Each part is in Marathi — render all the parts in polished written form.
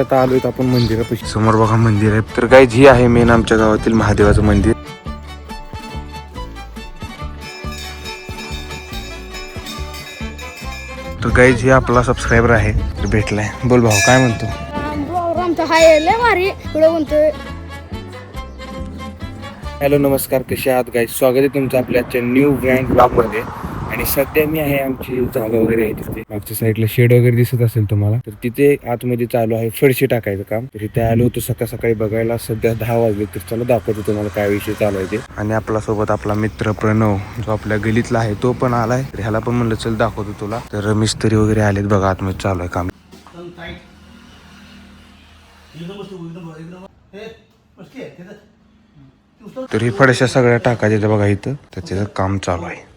आता आलोय आपण मंदिरापाशी. समोर बघा मंदिर आहे. तर गाईज ही आहे मेन आमच्या गावातील महादेवाचं मंदिर. तर गाईज ही आपला सबस्क्रायबर आहे, भेटलाय. बोल भाऊ काय म्हणतो? हॅलो नमस्कार, कसे आहात गाईज? स्वागत आहे तुमचं आपल्या आजच्या न्यू ब्रँड ब्लॉग मध्ये. आणि सध्या मी आहे आमची जागा वगैरे आहे तिथे मागच्या साईडला शेड वगैरे दिसत असेल तुम्हाला. तर तिथे आतमध्ये चालू आहे फरशी टाकायचं काम. तर इथे आलो होतो सकाळ सकाळी बघायला. सध्या 10 वाजले. तर चला दाखवतो तुम्हाला काय विषय चालू आहे ते. आणि आपला सोबत आपला मित्र प्रणव जो आपल्या गलीतला आहे तो पण आलाय. तर ह्याला पण म्हणलं चल दाखवतो तुला. तर मिस्त्री वगैरे आलेत बघा, आतमध्ये चालू आहे काम. तर ही फडशा सगळ्या टाकायच्या बघा इथं. तर त्याचं काम चालू आहे.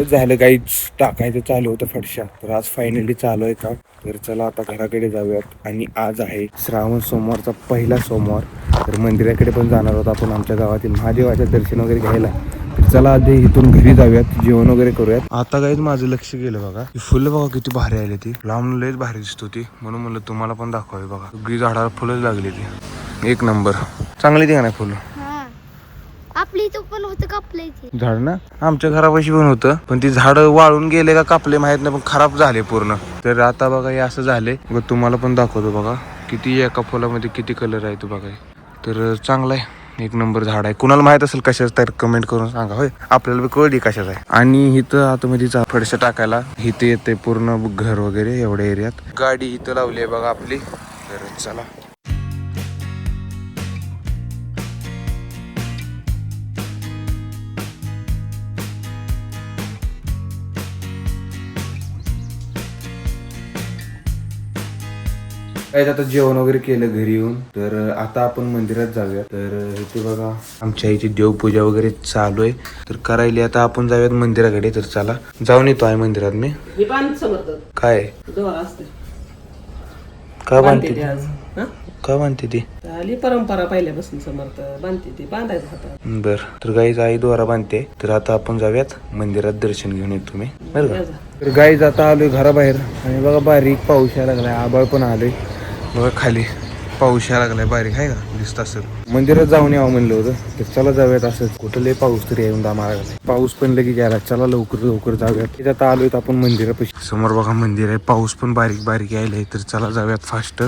झालं काहीच टाकायचं चालू होतं फडशा. तर आज फायनली चालू आहे काम. तर चला आता घराकडे जाऊयात. आणि आज आहे श्रावण सोमवारचा पहिला सोमवार. तर मंदिराकडे पण जाणार आहोत आपण आमच्या गावातील महादेवाचं दर्शन वगैरे घ्यायला. तर चला आधी इथून घरी जाऊयात, जेवण वगैरे करूयात. आता काहीच माझं लक्ष गेलं बघा, ही फुलं बघा किती भारी आली ती. लांब लयच भारी दिसत होती, म्हणून म्हणलं तुम्हाला पण दाखवावी. बघा सगळी झाडाला फुलंच लागली ती. एक नंबर चांगली ती का नाही फुलं? आपली इथं पण होतं कापलं इथे झाड ना, आमच्या घरापाशी पण होतं. पण ती झाड वाळून गेले का कापले माहित नाही, पण खराब झाले पूर्ण. तर आता बघा हे असं झाले. बघ तुम्हाला पण दाखवतो बघा किती एका फुलामध्ये किती कलर आहे तो बघा. तर चांगला आहे, एक नंबर झाड आहे. कुणाला माहित असेल कशाच तर कमेंट करून सांगा. होय आपल्याला कळली कशाच आहे. आणि इथं आतमध्ये फडशा टाकायला इथे येते पूर्ण घर वगैरे एवढ्या एरियात. गाडी इथं लावली आहे बघा आपली. तर चला काय आता जेवण वगैरे केलं घरी येऊन. तर आता आपण मंदिरात जाऊया. तर इथे बघा आमच्या आईची देवपूजा वगैरे चालू आहे. तर करायली आता आपण जाऊयात मंदिराकडे. तर चला जाऊन येतो आहे मंदिरात मी. काय का बांधते का बांधते ती? आली परंपरा पहिल्यापासून समर्थ बांधते ती, बांधायचं हातात. बर, तर गाईज आई द्वारा बांधते. तर आता आपण जाऊयात मंदिरात, दर्शन घेऊन येतो तुम्ही बरं का. तर गाईज आता आलोय घराबाहेर. आणि बघा बारीक पाऊस यायला लागलाय, आबाळ पण आलोय बघा. खाली पाऊस यायला लागलाय बारीक, आहे का दिसत असेल. मंदिरात जाऊन यावं म्हणलं होतं. तर चला जाऊयात. असं कुठं लय पाऊस तरी येऊन मारा लागलाय. पाऊस पण लगेच यायला. चला लवकर लवकर जाऊयात. आता आलोय आपण मंदिरापाशी. समोर बघा मंदिर आहे. पाऊस पण बारीक बारीक यायलाय. तर चला जाऊयात फास्ट.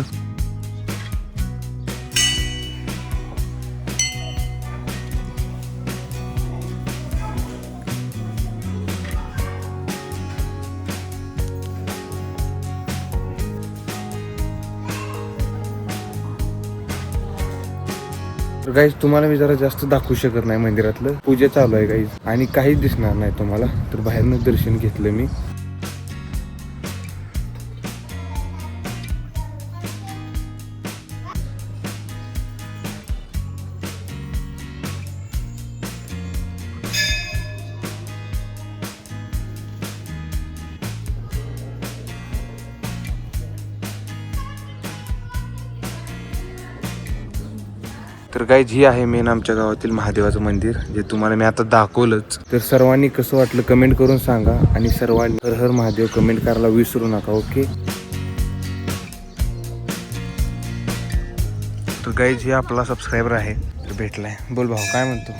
तर गाईज तुम्हाला मी जरा जास्त दाखवू शकत नाही. मंदिरातलं पूजा चालू आहे गाईज, आणि काहीच दिसणार नाही तुम्हाला. तर बाहेरनं दर्शन घेतलं मी. तर गाईज ही आहे मेन आमच्या गावातील महादेवाचं मंदिर, जे तुम्हाला मी आता दाखवलंच. तर सर्वांनी कसं वाटलं कमेंट करून सांगा. आणि सर्वांनी हर हर महादेव कमेंट करायला विसरू नका. ओके. तर गाईज ही आपला सबस्क्रायबर आहे, तर भेटलाय. बोल भाऊ काय म्हणतो?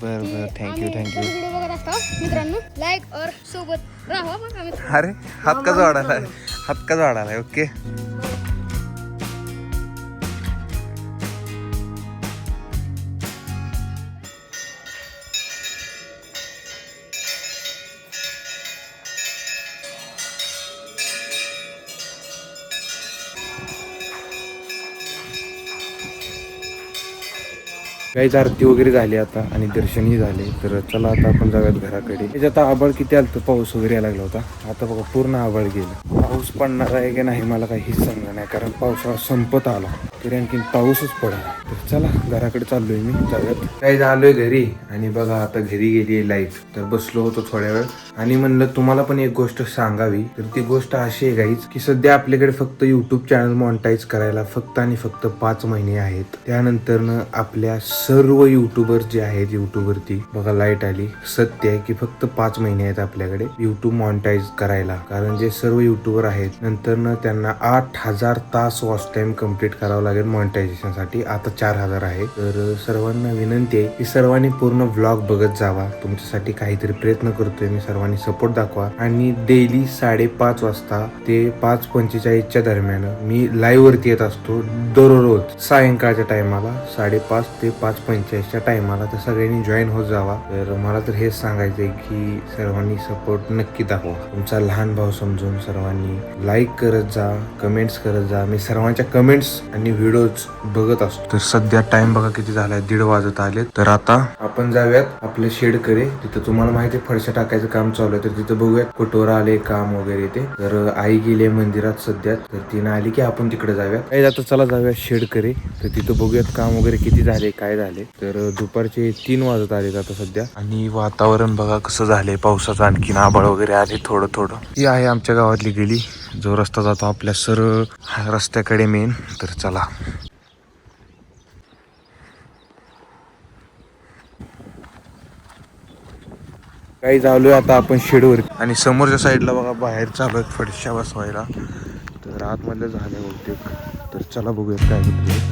बर बर, थँक्यू थँक्यू. मित्रांनो लाईक और सोबत राहा. अरे हात का जोडायला, हात का जोडायला. ओके. काहीच आरती वगैरे झाली आता, आणि दर्शनही झाले. तर चला आता आपण जाऊयात घराकडे. त्याच्यात आभाळ किती आलं तर पाऊस वगैरे यायला लागला होता. आता बघा पूर्ण आभाळ गेलं. पाऊस पडणार आहे की नाही मला काहीच सांगणार नाही, कारण पावसाळा संपत आला तरी आणखीन पाऊसच पडला. तर चला घराकडे चाललोय मी, जाऊयात. काही झालोय घरी. आणि बघा आता घरी गेली लाईट. तर बसलो होतो थोड्या वेळ, आणि म्हणलं तुम्हाला पण एक गोष्ट सांगावी. तर ती गोष्ट अशी आहे गाईज, की सध्या आपल्याकडे फक्त युट्यूब चॅनल मॉनिटाईज करायला फक्त आणि फक्त 5 महिने आहेत. त्यानंतर आपल्या सर्व युट्यूबर जे आहेत युट्यूबवरती बघा लाईट आली. सत्य आहे की फक्त 5 महिने आहेत आपल्याकडे युट्यूब मॉनिटाईज करायला. कारण जे सर्व युट्यूबर आहेत नंतर न त्यांना 8,000 तास वॉच टाइम कम्प्लीट करावं लागेल मॉनिटायझेशन साठी. आता 4,000 आहे. तर सर्वांना विनंती आहे की सर्वांनी पूर्ण व्लॉग बघत जावा. तुमच्यासाठी काहीतरी प्रयत्न करतोय मी. सर्वांनी सपोर्ट दाखवा. आणि डेली 5:30 वाजता ते 5:45च्या दरम्यान मी लाईव्ह वरती येत असतो दररोज सायंकाळच्या टायमाला 5:30 ते 5:45च्या टायमाला. तर सगळ्यांनी जॉईन होत जावा. तर मला तर हेच सांगायचंय की सर्वांनी सपोर्ट नक्की दाखवा. तुमचा लहान भाऊ समजून सर्वांनी लाईक करत जा, कमेंट्स करत जा. मी सर्वांच्या कमेंट्स आणि व्हिडिओज बघत असतो. तर सध्या टाइम बघा किती झालाय, 1:30 वाजत आले. तर आता आपण जाऊयात आपल्या शेडकडे. तिथं तुम्हाला माहिती आहे फरशा टाकायचं काम चालू आहे. तर तिथं बघूयात कुठवर आले काम वगैरे ते. तर आई गेली मंदिरात सध्या. तर तिने आली की आपण तिकडे जाऊयात. काही आता चला जाऊया शेडकडे. तर तिथं बघूयात काम वगैरे किती झाले काय झाले. तर दुपारचे 3 वाजत आले आता सध्या. आणि वातावरण बघा कसं झालंय पावसाचं. आणखीन आभाळ वगैरे आले थोडं थोडं. ही आहे आमच्या गावातली गेली जो रस्ता जातो आपल्या सरळ रस्त्याकडे मेन. तर चला काही झालोय आता आपण शेडवर. आणि समोरच्या साईडला बघा बाहेर चालू आहेत फडशा बसवायला. तर आतमधलं झालं बहुतेक. तर चला बघूयात काय होतं.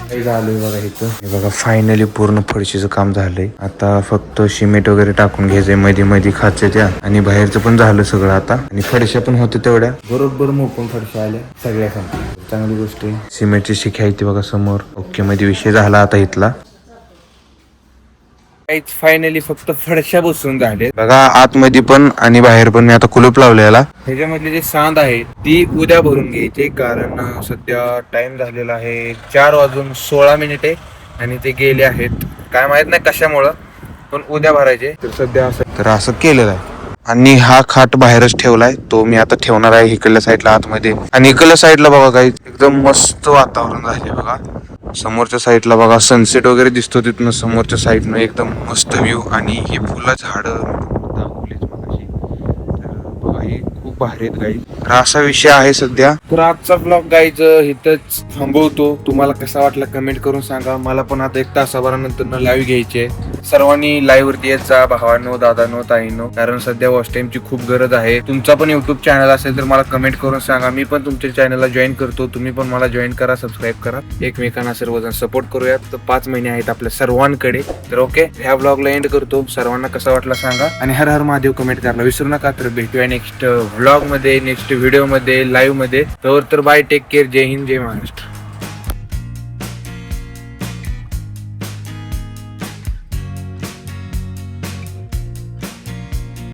काही झालंय बघा इथं. हे बघा फायनली पूर्ण फडशीचं काम झालंय. आता फक्त सिमेंट वगैरे टाकून घ्यायचंय मध्ये मध्ये खाचे त्या. आणि बाहेरचं पण झालं सगळं आता. आणि फडशा पण होते तेवढ्या बरोबर मोपून फडशा आल्या सगळ्या सांगतो. चांगली गोष्ट आहे. सिमेंटची शिखी आहे ती बघा समोर. ओके मध्ये विषय झाला आता इथला. काहीच फायनली फक्त फडशा बसून झाले बघा आतमध्ये पण आणि बाहेर पण. मी आता कुलूप लावलेला. ह्याच्यामधले जे सांद आहे ती उद्या भरून घ्यायची. कारण सध्या टाइम झालेला आहे 4:16 आणि ते गेले आहेत काय माहित नाही कशामुळं. पण उद्या भरायचे. तर सध्या असं केलेलं आहे. आणि हा खाट बाहेरच ठेवलाय. तो मी आता ठेवणार आहे इकडल्या साईडला आतमध्ये. आणि इकडल्या साईडला बघा काही एकदम मस्त वातावरण झाले बघा. समोरच्या साईडला बघा सनसेट वगैरे दिसतो तिथनं. समोरच्या साईडनं एकदम मस्त व्ह्यू. आणि ही फुलं झाडं दाखवलीच मगाशी. तर बघा ही खूप भारी आहेत गाईज. तर असा विषय आहे सध्या. तर आजचा ब्लॉग गाईज इथंच थांबवतो. तुम्हाला कसा वाटला कमेंट करून सांगा. मला पण आता 1 तासाभरानंतर लाईव्ह घ्यायचे. सर्वांनी लाईव्ह वरती येत जा भावांनो, दादांनो, ताईंनो. कारण सध्या वॉच टाइमची खूप गरज आहे. तुमचा पण युट्यूब चॅनल असेल तर मला कमेंट करून सांगा. मी पण तुमच्या चॅनलला जॉईन करतो. तुम्ही पण मला जॉईन करा, सबस्क्राईब करा. एकमेकांना सर्वजण सपोर्ट करूयात. तर 5 महिने आहेत आपल्या सर्वांकडे. तर ओके ह्या ब्लॉगला एंड करतो. सर्वांना कसा वाटला सांगा. आणि हर हर महादेव कमेंट करायला विसरू नका. तर भेटूया नेक्स्ट व्लॉग मध्ये, नेक्स्ट व्हिडिओ मध्ये, लाईव्ह मध्ये. तर बाय, टेक केअर. जय हिंद, जय महाराष्ट्र.